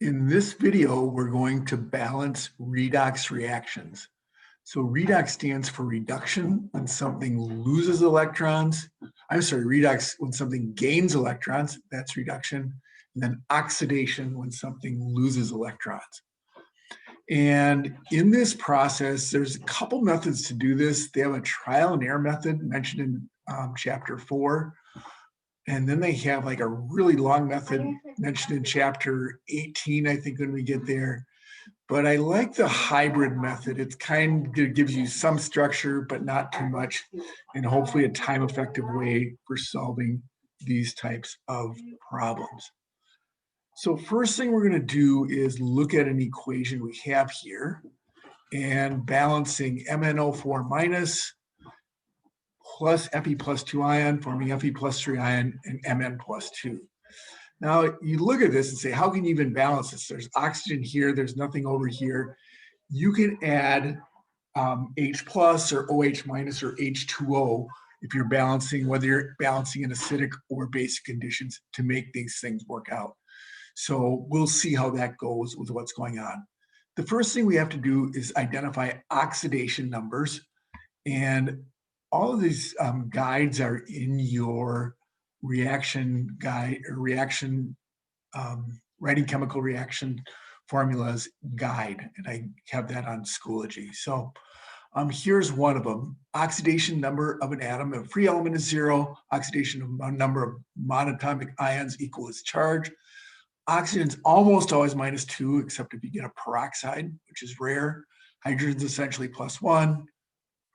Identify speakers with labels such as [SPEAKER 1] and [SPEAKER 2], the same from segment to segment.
[SPEAKER 1] In this video, we're going to balance redox reactions. So redox stands for reduction when something loses electrons. Redox when something gains electrons, that's reduction. And then oxidation when something loses electrons. And in this process, there's a couple methods to do this. They have a trial and error method mentioned in chapter 4. And then they have like a really long method mentioned in chapter 18, I think, when we get there. But I like the hybrid method. It kind of gives you some structure, but not too much, and hopefully a time-effective way for solving these types of problems. So first thing we're going to do is look at an equation we have here and balancing MnO4 minus plus Fe plus 2 ion, forming Fe plus 3 ion, and Mn plus 2. Now, you look at this and say, how can you even balance this? There's oxygen here, there's nothing over here. You can add H plus or OH minus or H2O if you're balancing, whether you're balancing in acidic or basic conditions to make these things work out. So we'll see how that goes with what's going on. The first thing we have to do is identify oxidation numbers. And all of these guides are in your reaction guide or writing chemical reaction formulas guide. And I have that on Schoology. So here's one of them. Oxidation number of an atom. A free element is 0. Oxidation number of monatomic ions equal its charge. Oxygen's almost always -2, except if you get a peroxide, which is rare. Hydrogen's essentially +1.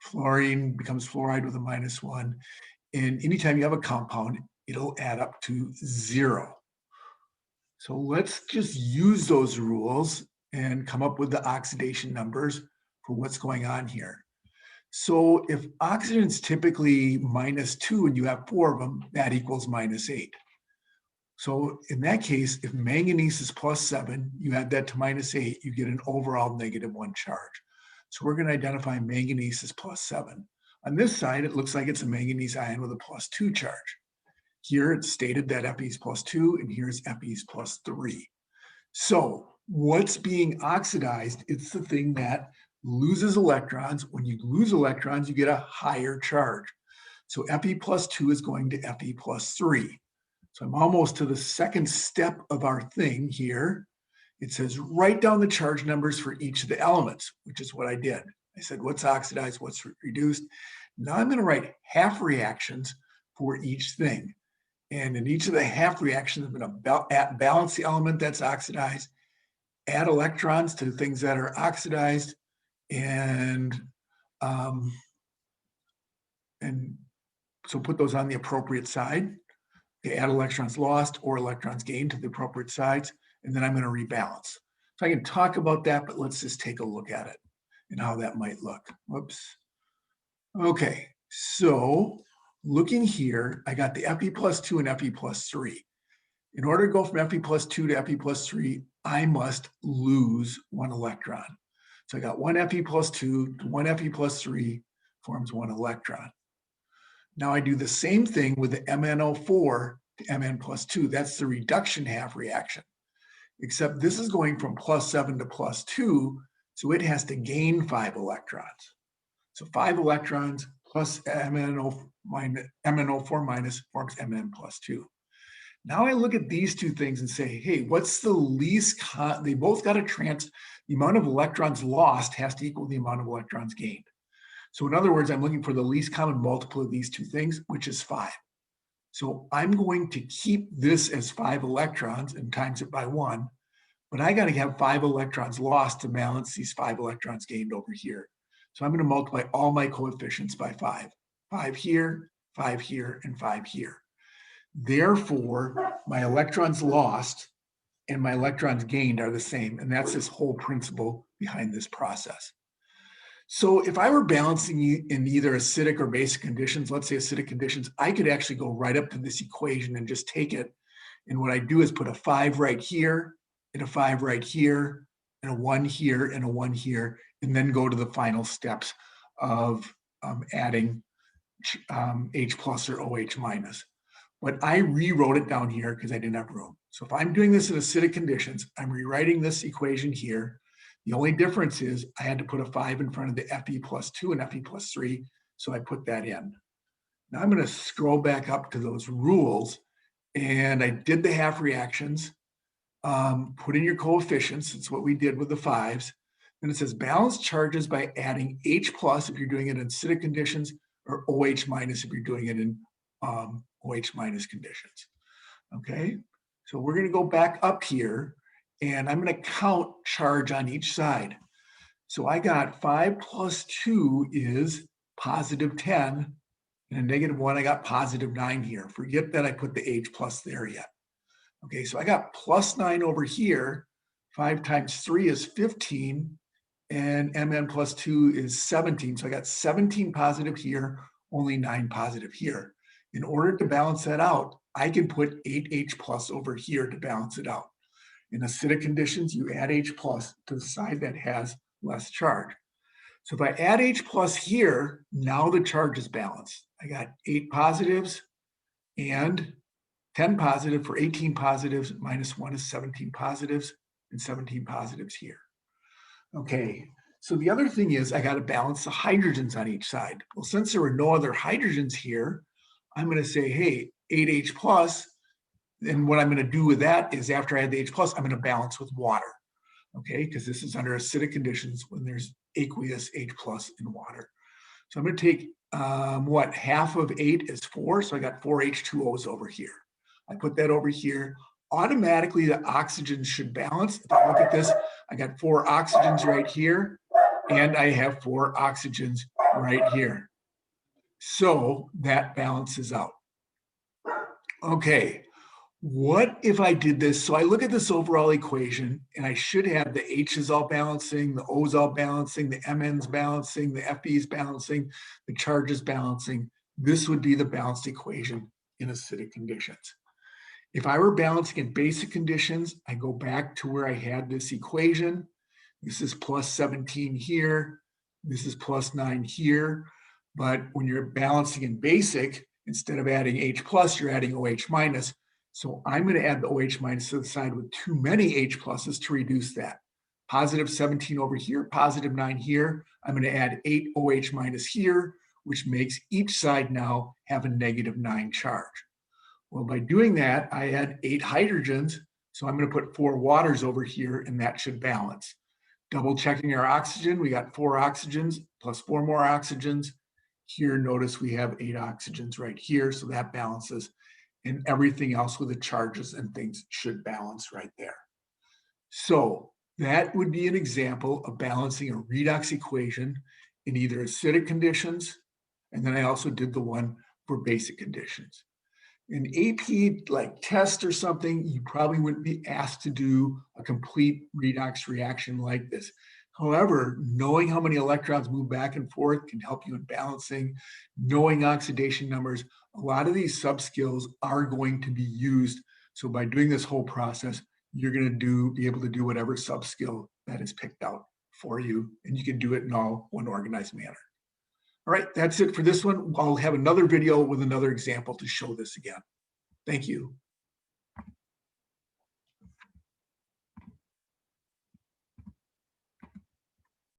[SPEAKER 1] Fluorine becomes fluoride with a -1. And anytime you have a compound, it'll add up to 0. So let's just use those rules and come up with the oxidation numbers for what's going on here. So if oxygen's typically -2 and you have 4 of them, that equals -8. So in that case, if manganese is +7, you add that to -8, you get an overall -1 charge. So we're going to identify manganese as +7. On this side, it looks like it's a manganese ion with a +2 charge. Here it's stated that Fe is +2, and here's Fe is +3. So what's being oxidized? It's the thing that loses electrons. When you lose electrons, you get a higher charge. So Fe +2 is going to Fe +3. So I'm almost to the second step of our thing here. It says write down the charge numbers for each of the elements, which is what I did. I said what's oxidized, what's reduced. Now I'm going to write half reactions for each thing. And in each of the half reactions, I'm going to balance the element that's oxidized, add electrons to things that are oxidized, and so put those on the appropriate side. They add electrons lost or electrons gained to the appropriate sides, and then I'm going to rebalance. So I can talk about that, but let's just take a look at it and how that might look. Whoops. Okay, so looking here, I got the Fe +2 and Fe +3. In order to go from Fe +2 to Fe +3, I must lose 1 electron. So I got 1 Fe +2 to 1 Fe +3 forms 1 electron. Now I do the same thing with the MnO4 to Mn +2. That's the reduction half reaction, except this is going from +7 to +2, so it has to gain 5 electrons. So 5 electrons plus MnO4 minus forms Mn +2. Now I look at these two things and say, hey, what's the least, they both got to the amount of electrons lost has to equal the amount of electrons gained. So in other words, I'm looking for the least common multiple of these two things, which is 5. So I'm going to keep this as 5 electrons and times it by 1, but I got to have 5 electrons lost to balance these 5 electrons gained over here. So I'm going to multiply all my coefficients by 5. 5 here, 5 here, and 5 here. Therefore, my electrons lost and my electrons gained are the same, and that's this whole principle behind this process. So if I were balancing in either acidic or basic conditions, let's say acidic conditions, I could actually go right up to this equation and just take it. And what I do is put a 5 right here, and a 5 right here, and a 1 here, and a 1 here, and then go to the final steps of adding H plus or OH minus. but I rewrote it down here because I didn't have room. So if I'm doing this in acidic conditions, I'm rewriting this equation here. The only difference is I had to put a 5 in front of the Fe plus 2 and Fe plus 3, so I put that in. Now I'm going to scroll back up to those rules, and I did the half reactions. Put in your coefficients. It's what we did with the 5s. Then it says balance charges by adding H plus if you're doing it in acidic conditions, or OH minus if you're doing it in OH minus conditions. Okay, so we're going to go back up here, and I'm going to count charge on each side. So I got 5 plus 2 is positive 10, and a negative 1, I got positive 9 here. Forget that I put the H plus there yet. Okay, so I got plus 9 over here. 5 times 3 is 15, and Mn plus 2 is 17. So I got 17 positive here, only 9 positive here. In order to balance that out, I can put 8H plus over here to balance it out. In acidic conditions, you add H plus to the side that has less charge. So if I add H plus here, now the charge is balanced. I got 8 positives and 10 positive for 18 positives, minus 1 is 17 positives, and 17 positives here. Okay, so the other thing is I got to balance the hydrogens on each side. Well, since there were no other hydrogens here, I'm going to say, hey, 8H plus, and what I'm going to do with that is after I add the H plus, I'm going to balance with water, okay, because this is under acidic conditions when there's aqueous H plus in water. So I'm going to take, half of 8 is 4, so I got 4 H2Os over here. I put that over here. Automatically, the oxygens should balance. If I look at this, I got 4 oxygens right here, and I have 4 oxygens right here. So that balances out. Okay, what if I did this? So I look at this overall equation, and I should have the H's all balancing, the O's all balancing, the MN's balancing, the FE's balancing, the charges balancing. This would be the balanced equation in acidic conditions. If I were balancing in basic conditions, I go back to where I had this equation. This is plus 17 here. This is plus 9 here. But when you're balancing in basic, instead of adding H plus, you're adding OH minus. So I'm going to add the OH minus to the side with too many H pluses to reduce that. Positive 17 over here, positive 9 here. I'm going to add 8 OH minus here, which makes each side now have a negative 9 charge. Well, by doing that, I add 8 hydrogens. So I'm going to put 4 waters over here, and that should balance. Double checking our oxygen, we got 4 oxygens plus 4 more oxygens. Here, notice we have 8 oxygens right here, so that balances. And everything else with the charges and things should balance right there. So that would be an example of balancing a redox equation in either acidic conditions, and then I also did the one for basic conditions. An AP like test or something, you probably wouldn't be asked to do a complete redox reaction like this. However, knowing how many electrons move back and forth can help you in balancing, knowing oxidation numbers. A lot of these sub-skills are going to be used. So by doing this whole process, you're going to be able to do whatever sub-skill that is picked out for you, and you can do it in all one organized manner. All right, that's it for this one. I'll have another video with another example to show this again. Thank you.